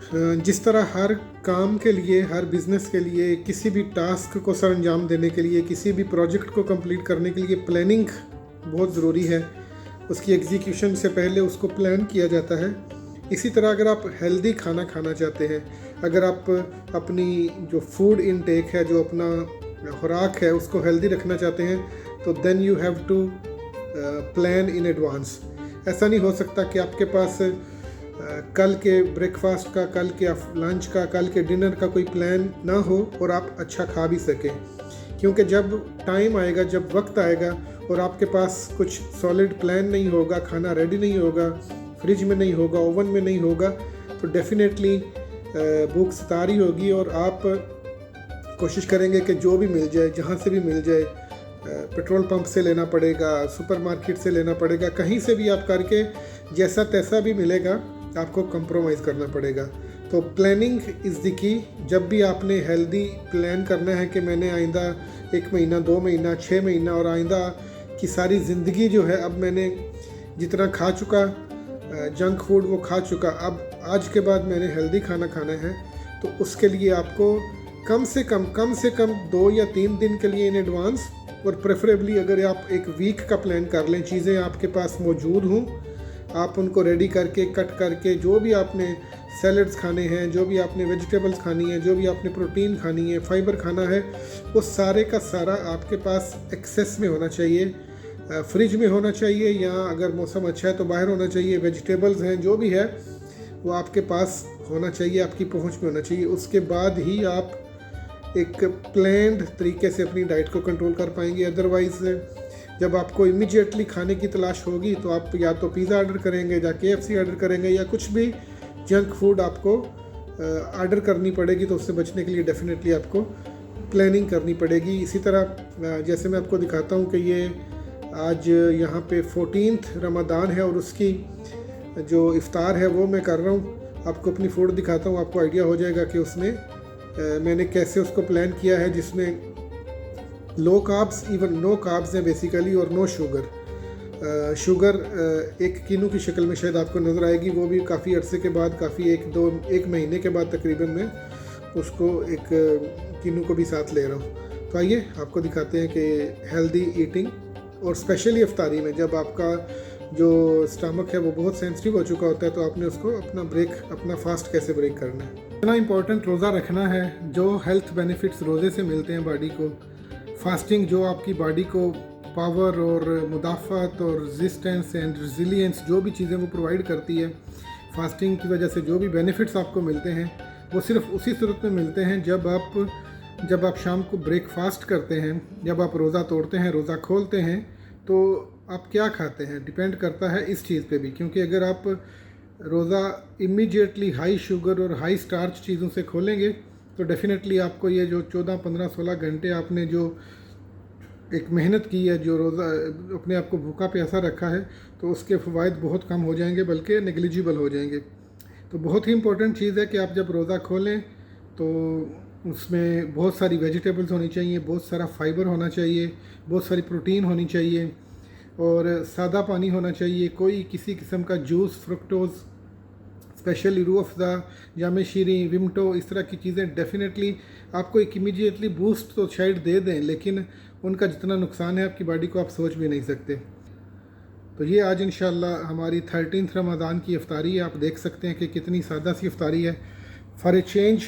जिस तरह हर काम के लिए, हर बिज़नेस के लिए, किसी भी टास्क को सर अंजाम देने के लिए, किसी भी प्रोजेक्ट को कंप्लीट करने के लिए प्लानिंग बहुत ज़रूरी है। उसकी एग्जीक्यूशन से पहले उसको प्लान किया जाता है। इसी तरह अगर आप हेल्दी खाना खाना चाहते हैं, अगर आप अपनी जो फूड इनटेक है, जो अपना खुराक है, उसको हेल्दी रखना चाहते हैं, तो then you have to plan in advance. ऐसा नहीं हो सकता कि आपके पास कल के ब्रेकफास्ट का, कल के लंच का, कल के डिनर का कोई प्लान ना हो और आप अच्छा खा भी सकें। क्योंकि जब टाइम आएगा, जब वक्त आएगा और आपके पास कुछ सॉलिड प्लान नहीं होगा, खाना रेडी नहीं होगा, फ्रिज में नहीं होगा, ओवन में नहीं होगा, तो डेफिनेटली भूख सता रही होगी और आप कोशिश करेंगे कि जो भी मिल जाए, जहाँ से भी मिल जाए, पेट्रोल पंप से लेना पड़ेगा, सुपरमार्केट से लेना पड़ेगा, कहीं से भी आप करके जैसा तैसा भी मिलेगा, आपको कंप्रोमाइज़ करना पड़ेगा। तो प्लानिंग इज़ द की। जब भी आपने हेल्दी प्लान करना है कि मैंने आइंदा 1 महीना, 2 महीना, 6 महीना और आइंदा की सारी ज़िंदगी जो है, अब मैंने जितना खा चुका जंक फूड वो खा चुका, अब आज के बाद मैंने हेल्दी खाना खाना है, तो उसके लिए आपको कम से कम 2 या 3 दिन के लिए इन एडवांस, और प्रेफरेबली अगर आप एक वीक का प्लान कर लें, चीज़ें आपके पास मौजूद हों, आप उनको रेडी करके, कट करके, जो भी आपने सैलड्स खाने हैं, जो भी आपने वेजिटेबल्स खानी है, जो भी आपने प्रोटीन खानी है, फाइबर खाना है, वो सारे का सारा आपके पास एक्सेस में होना चाहिए। फ्रिज में होना चाहिए, या अगर मौसम अच्छा है तो बाहर होना चाहिए। वेजिटेबल्स हैं, जो भी है वो आपके पास होना चाहिए, आपकी पहुंच में होना चाहिए। उसके बाद ही आप एक प्लान्ड तरीके से अपनी डाइट को कंट्रोल कर पाएंगे। अदरवाइज़ जब आपको इमीडिएटली खाने की तलाश होगी तो आप या तो पिज़्ज़ा ऑर्डर करेंगे, या KFC ऑर्डर करेंगे, या कुछ भी जंक फूड आपको ऑर्डर करनी पड़ेगी। तो उससे बचने के लिए डेफिनेटली आपको प्लानिंग करनी पड़ेगी। इसी तरह जैसे मैं आपको दिखाता हूँ कि ये आज यहाँ पे 14th रमज़ान है और उसकी जो इफ्तार है वो मैं कर रहा हूँ। आपको अपनी फूड दिखाता हूँ, आपको आइडिया हो जाएगा कि उसमें मैंने कैसे उसको प्लान किया है, जिसमें low carbs, even know carbs हैं बेसिकली, और नो शुगर। शुगर एक कीनू की शक्ल में शायद आपको नज़र आएगी, वो भी काफ़ी अरसे के बाद, काफ़ी 1 महीने के बाद तकरीबन मैं उसको एक कीनू को भी साथ ले रहा हूँ। तो आइए आपको दिखाते हैं कि हेल्दी ईटिंग, और स्पेशली इफ्तारी में जब आपका जो स्टमक है वो बहुत सेंसिटिव हो चुका होता है, तो आपने उसको अपना फास्ट कैसे ब्रेक करना है। इतना इम्पोर्टेंट रोज़ा रखना है, जो हेल्थ बेनिफिट्स रोज़े से मिलते हैं बॉडी को। फास्टिंग जो आपकी बॉडी को पावर और मुदाफ़त और रेजिस्टेंस एंड रेजिलियंस, जो भी चीज़ें वो प्रोवाइड करती है, फास्टिंग की वजह से जो भी बेनिफिट्स आपको मिलते हैं वो सिर्फ उसी सूरत में मिलते हैं जब आप शाम को ब्रेकफास्ट करते हैं, जब आप रोज़ा तोड़ते हैं, रोज़ा खोलते हैं, तो आप क्या खाते हैं डिपेंड करता है इस चीज़ पे भी। क्योंकि अगर आप रोज़ा इमीडिएटली हाई शुगर और हाई स्टार्च चीज़ों से खोलेंगे तो डेफिनेटली आपको ये जो 14, 15, 16 घंटे आपने जो एक मेहनत की है, जो रोज़ा अपने आप को भूखा प्यासा रखा है, तो उसके फ़वाइद बहुत कम हो जाएंगे, बल्कि नेग्लिजिबल हो जाएंगे। तो बहुत ही इम्पोर्टेंट चीज़ है कि आप जब रोज़ा खोलें तो उसमें बहुत सारी वेजिटेबल्स होनी चाहिए, बहुत सारा फाइबर होना चाहिए, बहुत सारी प्रोटीन होनी चाहिए, और सादा पानी होना चाहिए। कोई किसी किस्म का juice, fructose, specially Rooh Afza, जामे शीरी, विमटो, इस तरह की चीज़ें डेफिनेटली आपको एक इमीडिएटली बूस्ट तो शायद दे दें, लेकिन उनका जितना नुकसान है आपकी बॉडी को आप सोच भी नहीं सकते। तो ये आज इंशाल्लाह हमारी 13th रमज़ान की इफ्तारी है। आप देख सकते हैं कि कितनी सादा सी इफ्तारी है। फॉर ए चेंज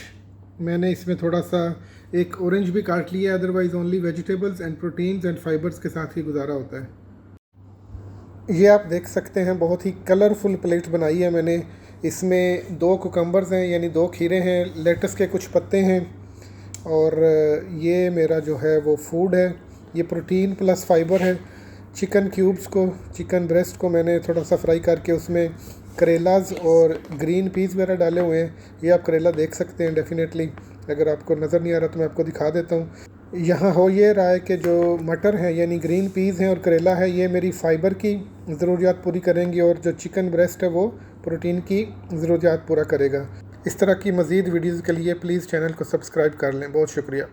मैंने इसमें थोड़ा सा एक ऑरेंज भी काट लिया, otherwise only vegetables and proteins and fibres के साथ ही गुजारा होता है। ये आप देख सकते हैं, बहुत ही कलरफुल प्लेट बनाई है मैंने। इसमें 2 कुकम्बर्स हैं, यानी 2 खीरे हैं, लेटस के कुछ पत्ते हैं, और ये मेरा जो है वो फूड है। ये प्रोटीन प्लस फाइबर है। चिकन क्यूब्स को, चिकन ब्रेस्ट को मैंने थोड़ा सा फ्राई करके उसमें करेलाज और ग्रीन पीस वगैरह डाले हुए हैं। ये आप करेला देख सकते हैं डेफिनेटली, अगर आपको नज़र नहीं आ रहा तो मैं आपको दिखा देता हूँ। यहाँ हो ये रहा है कि जो मटर है यानी ग्रीन पीस हैं और करेला है, ये मेरी फ़ाइबर की ज़रूरियात पूरी करेंगी, और जो चिकन ब्रेस्ट है वो प्रोटीन की ज़रूरियात पूरा करेगा। इस तरह की मज़ीद वीडियोज़ के लिए प्लीज़ चैनल को सब्सक्राइब कर लें। बहुत शुक्रिया।